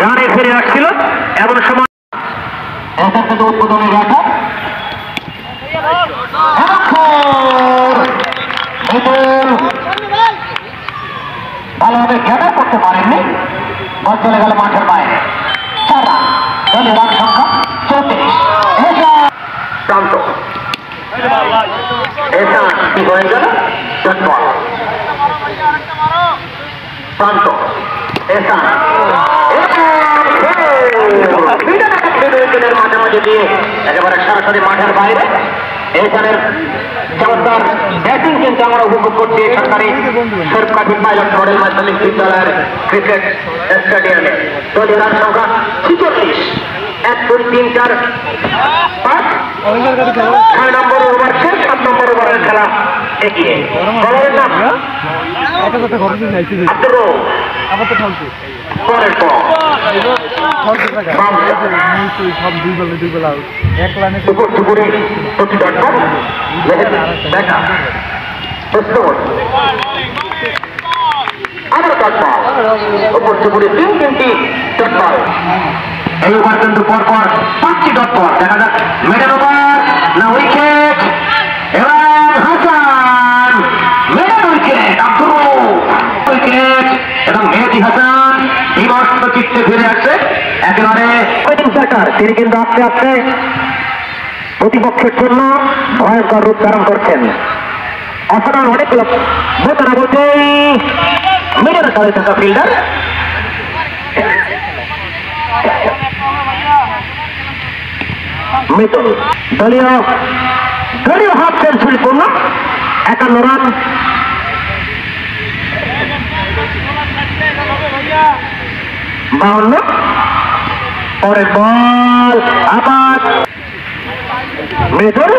রানে ফিরে আসছিল এমন সময় উদ্বোধনের রাখা ভালোভাবে গ্যাদার করতে পারেননি, বল চলে গেল মাঠের বাইরে। 4 রান, দলের রান সংখ্যা 34। প্রান্ত কি হয়ে গেল? প্রান্ত মাঝামাঝি দিয়ে একেবারে সরাসরি মাঠের বাইরে। এখানের চমৎকার ব্যাটিং কিন্তু আমরা উপভোগ করছি সরকারি সরকারি পাইলট মডেল মাধ্যমিক বিদ্যালয়ের ক্রিকেট স্টেডিয়ামে। দলীয় রান সংখ্যা 46। 1, 2, 3, 4, 5, 6 নম্বর ওভার শেষ। 7 নম্বর ওভারের খেলা এগিয়ে। বলার নাম পরের পর দুপুরে প্রতি দরকার দেখা আরো দরকার উপর দুপুরে 3-3টি দরকার। এই ওভার কিন্তু পরপর 5টি দরকার। দেখা যাক মিডল ওভার না উইকেট। এবং Hasan middle wicket, Abdur wicket এবং মেহেদী হাসান বিমর্ষ চিত্তে ফিরে আসছে। একেবারে সরকার তিনি কিন্তু আস্তে আস্তে প্রতিপক্ষের জন্য ভয়ঙ্কর রূপ ধারণ করছেন। অসাধারণ অনেকগুলো বোতারা বলতে মিডল কালে থাকা ফিল্ডার মিডল দলীয় হাফ সেঞ্চুরি পূর্ণ 51 রান। বাউন্ন পরের বল আবার মিডল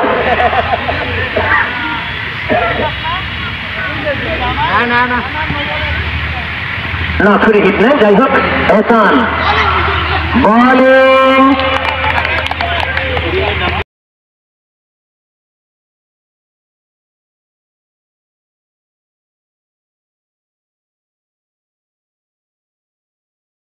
না ফ্রি হিট নেই। যাই হোক এহসান বোলিং